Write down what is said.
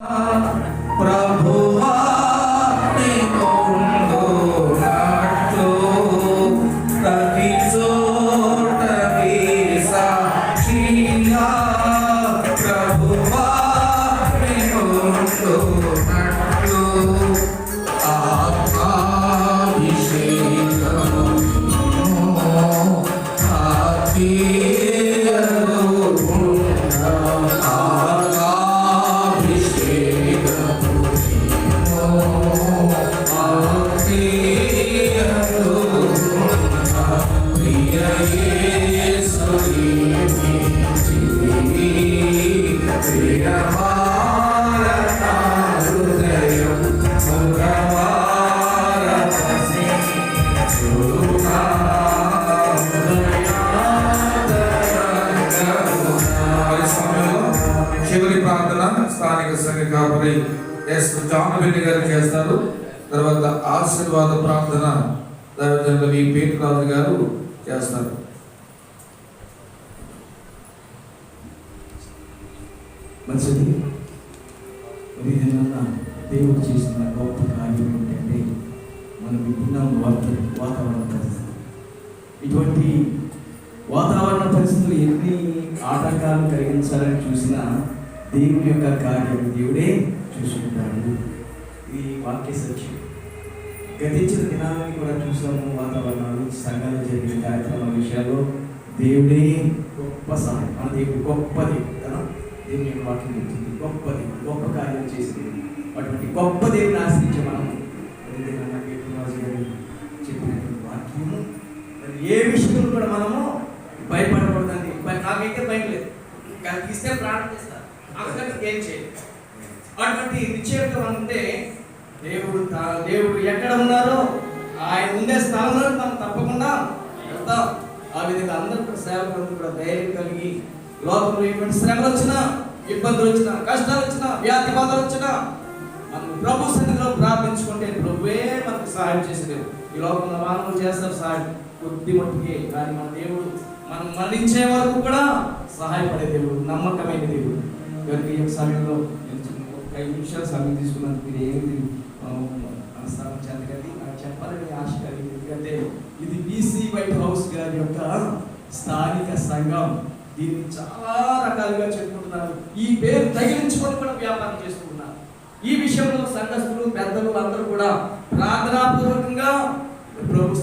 ప్రభువా నీ కొంగు నాట్లో ప్రతి చోట సాక్షిగా ప్రభువా నీ కొంగు నాట్లో ఆత్మాభిషేకము చివరి ప్రార్థన స్థానిక సంఘ కాపరి ఎస్ జాన్ బెన్ని గారు చేస్తారు. తర్వాత ఆశీర్వాద ప్రార్థన దైవజనులు వి పేతురాజు గారు చేస్తారు. మంచిది. దేవుడు చేసిన గొప్ప కార్యం ఏంటంటే మనం విభిన్నం వాతావరణ పరిస్థితులు. ఇటువంటి వాతావరణ పరిస్థితులు ఎన్ని ఆటంకాలు కలిగించాలని చూసినా దేవుని యొక్క కార్యం దేవుడే చూసుకుంటాడు. ఇది వాక్య సత్యం. గతించిన దినాలని కూడా చూసాము. వాతావరణాలు, సంఘాలు జరిగిన కార్యక్రమాల విషయాల్లో దేవుడే గొప్ప సహాయం. మన దేవుడు గొప్పది కదా. దేవుని యొక్క వాక్యం చెప్తుంది గొప్పది, గొప్ప కార్యం చేసింది. అటువంటి గొప్ప దేవుని ఆశ్రయించే మనం చెప్పినటువంటి వాక్యము ఏ విషయంలో కూడా మనము భయపడకూడదండి. నాకైతే భయం లేదు. ఇస్తే ప్రార్థన చేస్తారు, అక్కడికి ఏం చేయాలి. అటువంటి నిశ్చయంతో ఉంటే దేవుడు ఎక్కడ ఉన్నారో ఆయన ఉండే స్థలంలో మనం తప్పకుండా వెళ్తాం. ఆ విధంగా అందరూ సేవకులందరూ కూడా ధైర్యం కలిగి లోకంలో ఎటువంటి శ్రమలు వచ్చినా, ఇబ్బందులు వచ్చినా, కష్టాలు వచ్చినా, వ్యాధి బాధలు వచ్చినా మనం ప్రభు సన్నిధిలో ప్రార్థించుకుంటే ప్రభువే మనకు సహాయం చేసేది. ఈ లోకంలో మానవులు చేస్తారు సహాయం కొద్ది మట్టుకే, కానీ మన దేవుడు మనం మరణించే వరకు కూడా సహాయపడే దేవుడు, నమ్మకమైన దేవుడు. ఈ యొక్క సమయంలో నేను 5 నిమిషాలు సమయం తీసుకున్నందుకు మీరు ఏమి అనుసరించాలి కానీ నాకు చెప్పాలని ఆశ కలిగింది. ఎందుకంటే ఇది బీసీ వైట్ హౌస్ గారి యొక్క స్థానిక సంఘం. దీన్ని చాలా రకాలుగా చెప్పుకుంటున్నారు. ఈ పేరు తగిలించుకొని కూడా వ్యాపారం చేసుకుంటున్నారు. ఈ విషయంలో సంఘస్థులు, పెద్దలు అందరూ కూడా ప్రార్థనాపూర్వకంగా ప్రభు